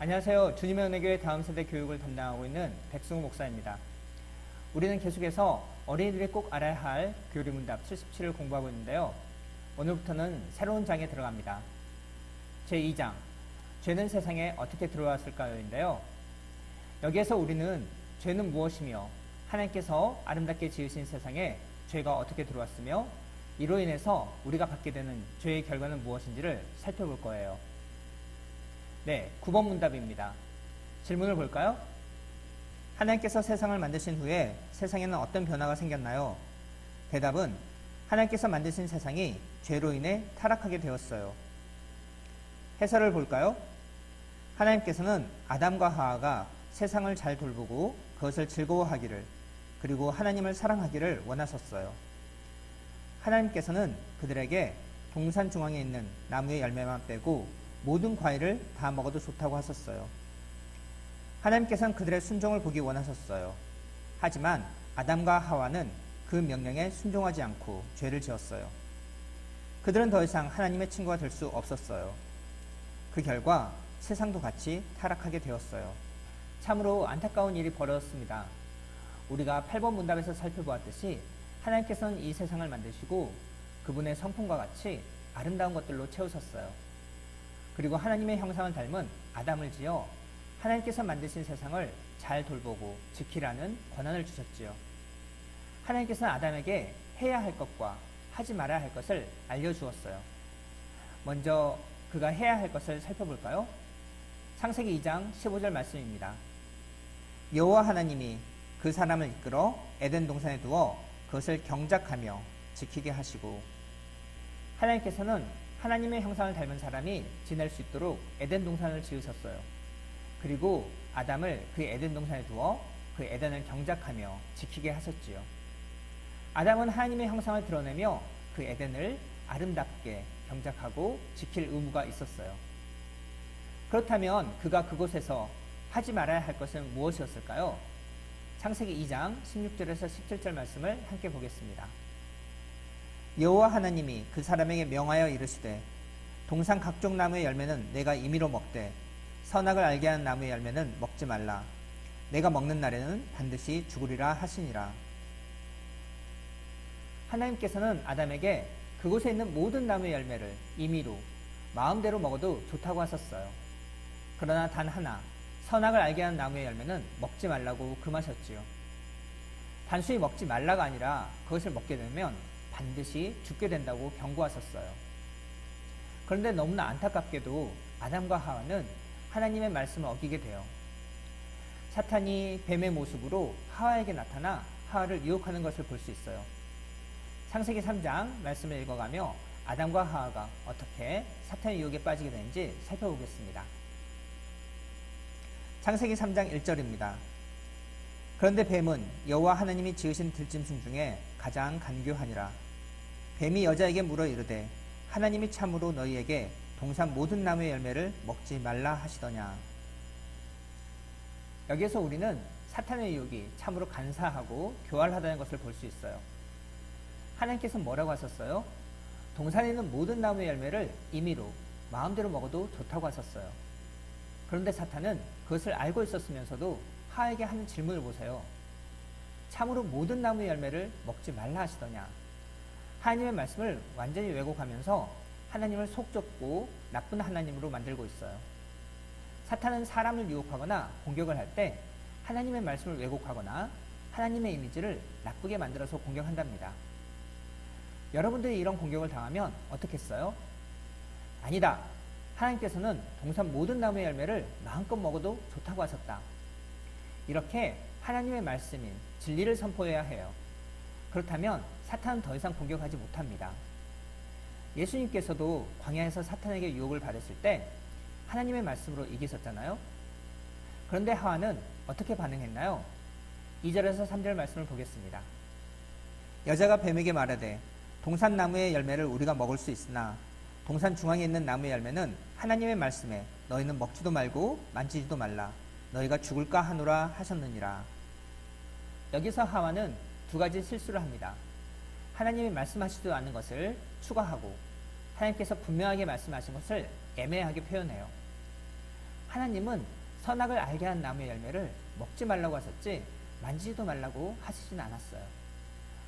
안녕하세요. 주님의 은혜교회 다음 세대 교육을 담당하고 있는 백승우 목사입니다. 우리는 계속해서 어린이들이 꼭 알아야 할 교리문답 77을 공부하고 있는데요. 오늘부터는 새로운 장에 들어갑니다. 제2장, 죄는 세상에 어떻게 들어왔을까요인데요. 여기에서 우리는 죄는 무엇이며 하나님께서 아름답게 지으신 세상에 죄가 어떻게 들어왔으며 이로 인해서 우리가 받게 되는 죄의 결과는 무엇인지를 살펴볼 거예요. 네, 9번 문답입니다. 질문을 볼까요? 하나님께서 세상을 만드신 후에 세상에는 어떤 변화가 생겼나요? 대답은 하나님께서 만드신 세상이 죄로 인해 타락하게 되었어요. 해설을 볼까요? 하나님께서는 아담과 하와가 세상을 잘 돌보고 그것을 즐거워하기를 그리고 하나님을 사랑하기를 원하셨어요. 하나님께서는 그들에게 동산 중앙에 있는 나무의 열매만 빼고 모든 과일을 다 먹어도 좋다고 하셨어요. 하나님께서는 그들의 순종을 보기 원하셨어요. 하지만 아담과 하와는 그 명령에 순종하지 않고 죄를 지었어요. 그들은 더 이상 하나님의 친구가 될 수 없었어요. 그 결과 세상도 같이 타락하게 되었어요. 참으로 안타까운 일이 벌어졌습니다. 우리가 8번 문답에서 살펴보았듯이 하나님께서는 이 세상을 만드시고 그분의 성품과 같이 아름다운 것들로 채우셨어요. 그리고 하나님의 형상을 닮은 아담을 지어 하나님께서 만드신 세상을 잘 돌보고 지키라는 권한을 주셨지요. 하나님께서는 아담에게 해야 할 것과 하지 말아야 할 것을 알려주었어요. 먼저 그가 해야 할 것을 살펴볼까요? 창세기 2장 15절 말씀입니다. 여호와 하나님이 그 사람을 이끌어 에덴 동산에 두어 그것을 경작하며 지키게 하시고, 하나님께서는 하나님의 형상을 닮은 사람이 지낼 수 있도록 에덴 동산을 지으셨어요. 그리고 아담을 그 에덴 동산에 두어 그 에덴을 경작하며 지키게 하셨지요. 아담은 하나님의 형상을 드러내며 그 에덴을 아름답게 경작하고 지킬 의무가 있었어요. 그렇다면 그가 그곳에서 하지 말아야 할 것은 무엇이었을까요? 창세기 2장 16절에서 17절 말씀을 함께 보겠습니다. 여호와 하나님이 그 사람에게 명하여 이르시되 동산 각종 나무의 열매는 내가 임의로 먹되 선악을 알게 하는 나무의 열매는 먹지 말라. 내가 먹는 날에는 반드시 죽으리라 하시니라. 하나님께서는 아담에게 그곳에 있는 모든 나무의 열매를 임의로 마음대로 먹어도 좋다고 하셨어요. 그러나 단 하나, 선악을 알게 하는 나무의 열매는 먹지 말라고 금하셨지요. 단순히 먹지 말라가 아니라 그것을 먹게 되면 반드시 죽게 된다고 경고하셨어요. 그런데 너무나 안타깝게도 아담과 하와는 하나님의 말씀을 어기게 돼요. 사탄이 뱀의 모습으로 하와에게 나타나 하와를 유혹하는 것을 볼 수 있어요. 창세기 3장 말씀을 읽어가며 아담과 하와가 어떻게 사탄의 유혹에 빠지게 되는지 살펴보겠습니다. 창세기 3장 1절입니다. 그런데 뱀은 여호와 하나님이 지으신 들짐승 중에 가장 간교하니라. 뱀이 여자에게 물어 이르되 하나님이 참으로 너희에게 동산 모든 나무의 열매를 먹지 말라 하시더냐. 여기에서 우리는 사탄의 유혹이 참으로 간사하고 교활하다는 것을 볼 수 있어요. 하나님께서 뭐라고 하셨어요? 동산에 있는 모든 나무의 열매를 임의로 마음대로 먹어도 좋다고 하셨어요. 그런데 사탄은 그것을 알고 있었으면서도 하와에게 하는 질문을 보세요. 참으로 모든 나무의 열매를 먹지 말라 하시더냐. 하나님의 말씀을 완전히 왜곡하면서 하나님을 속좁고 나쁜 하나님으로 만들고 있어요. 사탄은 사람을 유혹하거나 공격을 할 때 하나님의 말씀을 왜곡하거나 하나님의 이미지를 나쁘게 만들어서 공격한답니다. 여러분들이 이런 공격을 당하면 어떻겠어요? 아니다. 하나님께서는 동산 모든 나무의 열매를 마음껏 먹어도 좋다고 하셨다. 이렇게 하나님의 말씀인 진리를 선포해야 해요. 그렇다면 사탄은 더 이상 공격하지 못합니다. 예수님께서도 광야에서 사탄에게 유혹을 받았을 때 하나님의 말씀으로 이기셨잖아요. 그런데 하와는 어떻게 반응했나요? 2절에서 3절 말씀을 보겠습니다. 여자가 뱀에게 말하되 동산 나무의 열매를 우리가 먹을 수 있으나 동산 중앙에 있는 나무의 열매는 하나님의 말씀에 너희는 먹지도 말고 만지지도 말라. 너희가 죽을까 하노라 하셨느니라. 여기서 하와는 두 가지 실수를 합니다. 하나님이 말씀하시지도 않는 것을 추가하고 하나님께서 분명하게 말씀하신 것을 애매하게 표현해요. 하나님은 선악을 알게 한 나무의 열매를 먹지 말라고 하셨지 만지지도 말라고 하시진 않았어요.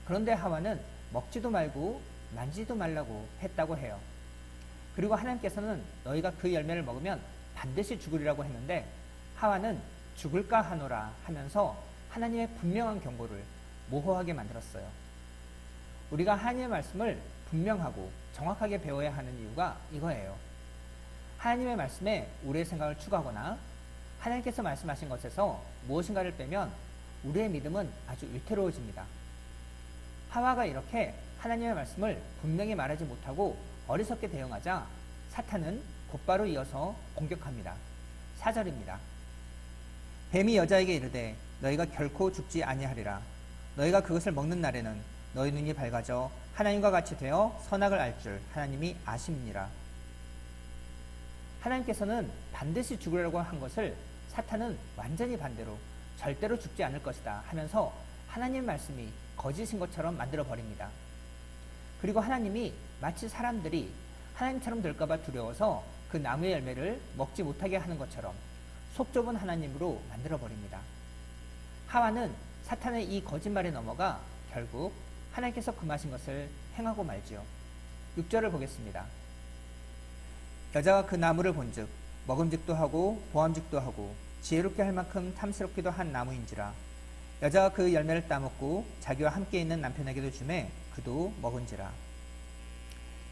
그런데 하와는 먹지도 말고 만지지도 말라고 했다고 해요. 그리고 하나님께서는 너희가 그 열매를 먹으면 반드시 죽으리라고 했는데 하와는 죽을까 하노라 하면서 하나님의 분명한 경고를 모호하게 만들었어요. 우리가 하나님의 말씀을 분명하고 정확하게 배워야 하는 이유가 이거예요. 하나님의 말씀에 우리의 생각을 추가하거나 하나님께서 말씀하신 것에서 무엇인가를 빼면 우리의 믿음은 아주 위태로워집니다. 하와가 이렇게 하나님의 말씀을 분명히 말하지 못하고 어리석게 대응하자 사탄은 곧바로 이어서 공격합니다. 4절입니다. 뱀이 여자에게 이르되 너희가 결코 죽지 아니하리라. 너희가 그것을 먹는 날에는 너희 눈이 밝아져 하나님과 같이 되어 선악을 알 줄 하나님이 아심니라. 하나님께서는 반드시 죽으려고 한 것을 사탄은 완전히 반대로 절대로 죽지 않을 것이다 하면서 하나님의 말씀이 거짓인 것처럼 만들어 버립니다. 그리고 하나님이 마치 사람들이 하나님처럼 될까봐 두려워서 그 나무의 열매를 먹지 못하게 하는 것처럼 속 좁은 하나님으로 만들어 버립니다. 하와는 사탄의 이 거짓말에 넘어가 결국 하나님께서 금하신 것을 행하고 말지요. 6절을 보겠습니다. 여자가 그 나무를 본즉 먹음직도 하고 보암직도 하고 지혜롭게 할 만큼 탐스럽기도 한 나무인지라. 여자가 그 열매를 따먹고 자기와 함께 있는 남편에게도 주매 그도 먹은지라.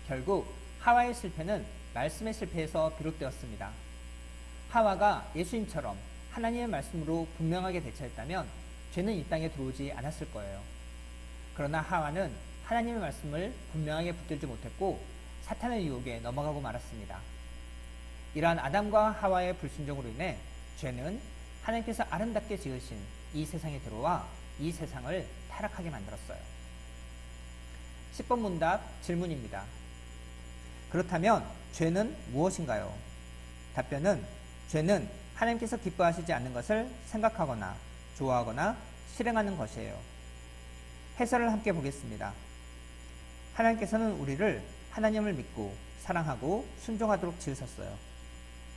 결국 하와의 실패는 말씀의 실패에서 비롯되었습니다. 하와가 예수님처럼 하나님의 말씀으로 분명하게 대처했다면 죄는 이 땅에 들어오지 않았을 거예요. 그러나 하와는 하나님의 말씀을 분명하게 붙들지 못했고 사탄의 유혹에 넘어가고 말았습니다. 이러한 아담과 하와의 불순종으로 인해 죄는 하나님께서 아름답게 지으신 이 세상에 들어와 이 세상을 타락하게 만들었어요. 10번 문답 질문입니다. 그렇다면 죄는 무엇인가요? 답변은 죄는 하나님께서 기뻐하시지 않는 것을 생각하거나 좋아하거나 실행하는 것이에요. 해설을 함께 보겠습니다. 하나님께서는 우리를 하나님을 믿고 사랑하고 순종하도록 지으셨어요.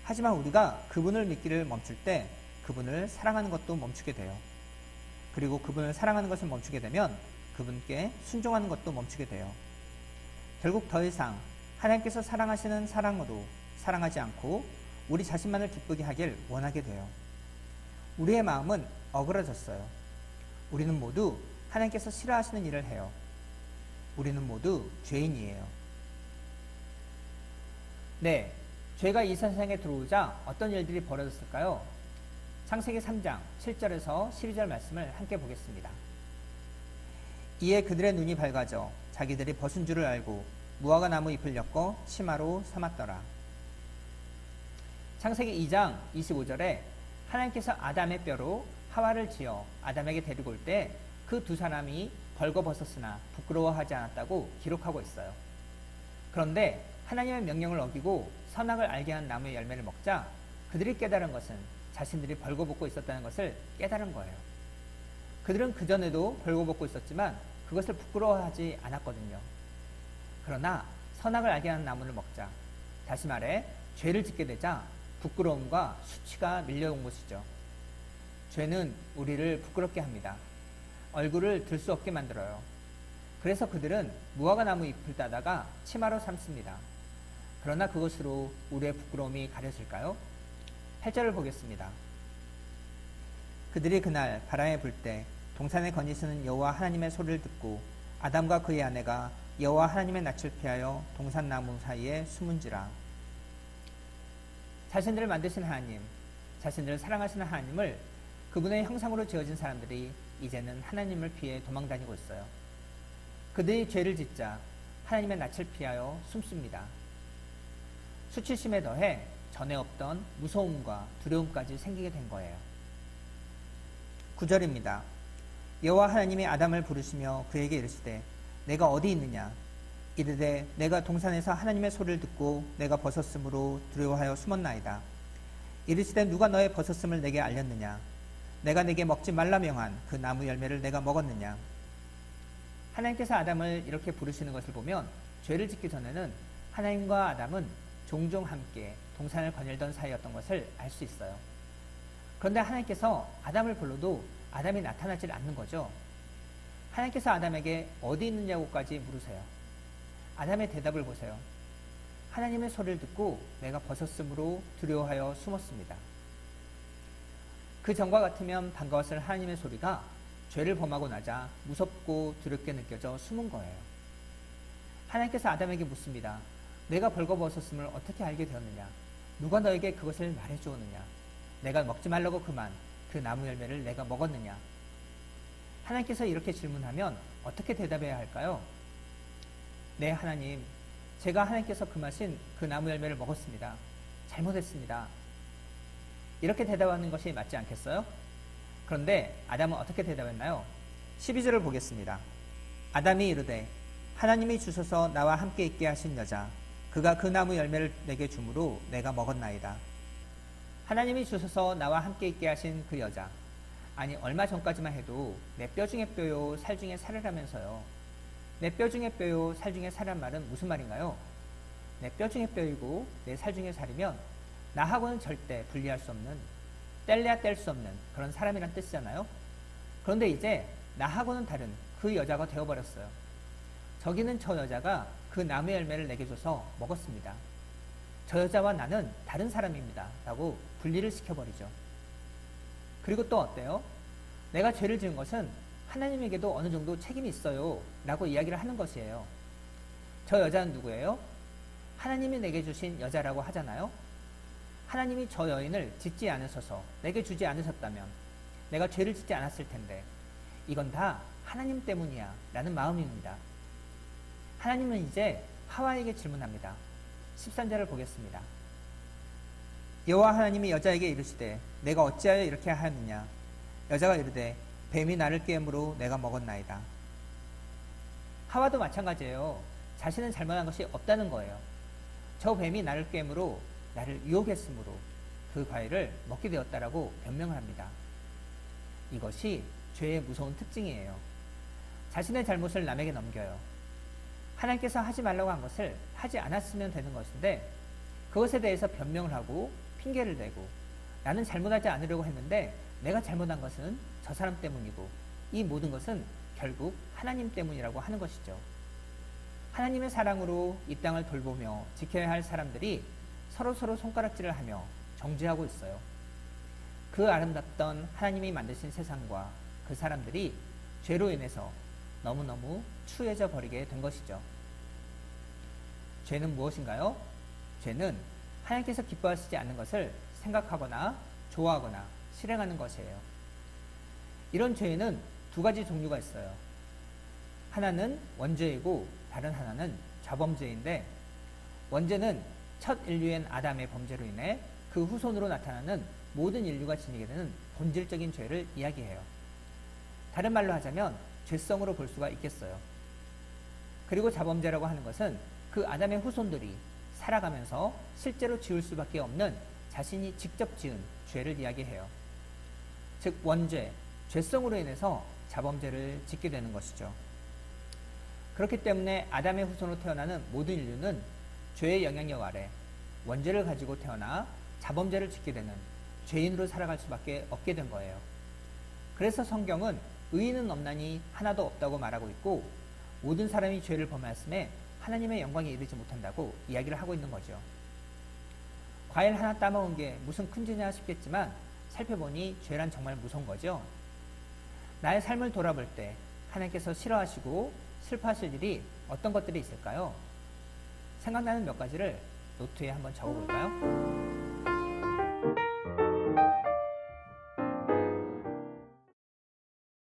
하지만 우리가 그분을 믿기를 멈출 때 그분을 사랑하는 것도 멈추게 돼요. 그리고 그분을 사랑하는 것을 멈추게 되면 그분께 순종하는 것도 멈추게 돼요. 결국 더 이상 하나님께서 사랑하시는 사랑으로 사랑하지 않고 우리 자신만을 기쁘게 하길 원하게 돼요. 우리의 마음은 어그러졌어요. 우리는 모두 하나님께서 싫어하시는 일을 해요. 우리는 모두 죄인이에요. 네, 죄가 이 세상에 들어오자 어떤 일들이 벌어졌을까요? 창세기 3장 7절에서 12절 말씀을 함께 보겠습니다. 이에 그들의 눈이 밝아져 자기들이 벗은 줄을 알고 무화과 나무 잎을 엮어 치마로 삼았더라. 창세기 2장 25절에 하나님께서 아담의 뼈로 하와를 지어 아담에게 데리고 올 때 그 두 사람이 벌거벗었으나 부끄러워하지 않았다고 기록하고 있어요. 그런데 하나님의 명령을 어기고 선악을 알게 한 나무의 열매를 먹자 그들이 깨달은 것은 자신들이 벌거벗고 있었다는 것을 깨달은 거예요. 그들은 그전에도 벌거벗고 있었지만 그것을 부끄러워하지 않았거든요. 그러나 선악을 알게 하는 나무를 먹자, 다시 말해 죄를 짓게 되자 부끄러움과 수치가 밀려온 것이죠. 죄는 우리를 부끄럽게 합니다. 얼굴을 들 수 없게 만들어요. 그래서 그들은 무화과 나무 잎을 따다가 치마로 삼습니다. 그러나 그것으로 우리의 부끄러움이 가려질까요? 8절을 보겠습니다. 그들이 그날 바람에 불 때 동산에 거니시는 여호와 하나님의 소리를 듣고 아담과 그의 아내가 여호와 하나님의 낯을 피하여 동산나무 사이에 숨은지라. 자신들을 만드신 하나님, 자신들을 사랑하시는 하나님을 그분의 형상으로 지어진 사람들이 이제는 하나님을 피해 도망다니고 있어요. 그들이 죄를 짓자 하나님의 낯을 피하여 숨습니다. 수치심에 더해 전에 없던 무서움과 두려움까지 생기게 된 거예요. 9절입니다. 여호와 하나님이 아담을 부르시며 그에게 이르시되 내가 어디 있느냐? 이르되 내가 동산에서 하나님의 소리를 듣고 내가 벗었으므로 두려워하여 숨었나이다. 이르시되 누가 너의 벗었음을 내게 알렸느냐? 내가 내게 먹지 말라 명한 그 나무 열매를 내가 먹었느냐? 하나님께서 아담을 이렇게 부르시는 것을 보면 죄를 짓기 전에는 하나님과 아담은 종종 함께 동산을 거닐던 사이였던 것을 알 수 있어요. 그런데 하나님께서 아담을 불러도 아담이 나타나질 않는 거죠. 하나님께서 아담에게 어디 있느냐고까지 물으세요. 아담의 대답을 보세요. 하나님의 소리를 듣고 내가 벗었으므로 두려워하여 숨었습니다. 그 전과 같으면 반가웠을 하나님의 소리가 죄를 범하고 나자 무섭고 두렵게 느껴져 숨은 거예요. 하나님께서 아담에게 묻습니다. 내가 벌거벗었음을 어떻게 알게 되었느냐? 누가 너에게 그것을 말해주었느냐? 내가 먹지 말라고 그만 그 나무 열매를 내가 먹었느냐? 하나님께서 이렇게 질문하면 어떻게 대답해야 할까요? 네, 하나님. 제가 하나님께서 금하신 그 나무 열매를 먹었습니다. 잘못했습니다. 이렇게 대답하는 것이 맞지 않겠어요? 그런데 아담은 어떻게 대답했나요? 12절을 보겠습니다. 아담이 이르되 하나님이 주셔서 나와 함께 있게 하신 여자 그가 그 나무 열매를 내게 주므로 내가 먹었나이다. 하나님이 주셔서 나와 함께 있게 하신 그 여자, 아니 얼마 전까지만 해도 내 뼈 중에 뼈요 살 중에 살이라면서요. 내 뼈 중에 뼈요 살 중에 살이란 말은 무슨 말인가요? 내 뼈 중에 뼈이고 내 살 중에 살이면 나하고는 절대 분리할 수 없는, 뗄래야 뗄 수 없는 그런 사람이란 뜻이잖아요. 그런데 이제 나하고는 다른 그 여자가 되어버렸어요. 저기는 저 여자가 그 나무 열매를 내게 줘서 먹었습니다. 저 여자와 나는 다른 사람입니다. 라고 분리를 시켜버리죠. 그리고 또 어때요? 내가 죄를 지은 것은 하나님에게도 어느 정도 책임이 있어요. 라고 이야기를 하는 것이에요. 저 여자는 누구예요? 하나님이 내게 주신 여자라고 하잖아요. 하나님이 저 여인을 짓지 않으셔서 내게 주지 않으셨다면 내가 죄를 짓지 않았을 텐데 이건 다 하나님 때문이야 라는 마음입니다. 하나님은 이제 하와에게 질문합니다. 13절을 보겠습니다. 여호와 하나님이 여자에게 이르시되 내가 어찌하여 이렇게 하였느냐? 여자가 이르되 뱀이 나를 깨므로 내가 먹었나이다. 하와도 마찬가지예요. 자신은 잘못한 것이 없다는 거예요. 저 뱀이 나를 깨므로 나를 유혹했으므로 그 과일을 먹게 되었다라고 변명을 합니다. 이것이 죄의 무서운 특징이에요. 자신의 잘못을 남에게 넘겨요. 하나님께서 하지 말라고 한 것을 하지 않았으면 되는 것인데 그것에 대해서 변명을 하고 핑계를 대고 나는 잘못하지 않으려고 했는데 내가 잘못한 것은 저 사람 때문이고 이 모든 것은 결국 하나님 때문이라고 하는 것이죠. 하나님의 사랑으로 이 땅을 돌보며 지켜야 할 사람들이 서로 손가락질을 하며 정죄하고 있어요. 그 아름답던 하나님이 만드신 세상과 그 사람들이 죄로 인해서 너무너무 추해져 버리게 된 것이죠. 죄는 무엇인가요? 죄는 하나님께서 기뻐하시지 않는 것을 생각하거나 좋아하거나 실행하는 것이에요. 이런 죄에는 두 가지 종류가 있어요. 하나는 원죄이고 다른 하나는 자범죄인데 원죄는 첫 인류인 아담의 범죄로 인해 그 후손으로 나타나는 모든 인류가 지니게 되는 본질적인 죄를 이야기해요. 다른 말로 하자면 죄성으로 볼 수가 있겠어요. 그리고 자범죄라고 하는 것은 그 아담의 후손들이 살아가면서 실제로 지을 수밖에 없는 자신이 직접 지은 죄를 이야기해요. 즉 원죄, 죄성으로 인해서 자범죄를 짓게 되는 것이죠. 그렇기 때문에 아담의 후손으로 태어나는 모든 인류는 죄의 영향력 아래 원죄를 가지고 태어나 자범죄를 짓게 되는 죄인으로 살아갈 수밖에 없게 된 거예요. 그래서 성경은 의인은 없나니 하나도 없다고 말하고 있고 모든 사람이 죄를 범하였음에 하나님의 영광에 이르지 못한다고 이야기를 하고 있는 거죠. 과일 하나 따먹은 게 무슨 큰 죄냐 싶겠지만 살펴보니 죄란 정말 무서운 거죠. 나의 삶을 돌아볼 때 하나님께서 싫어하시고 슬퍼하실 일이 어떤 것들이 있을까요? 생각나는 몇 가지를 노트에 한번 적어볼까요?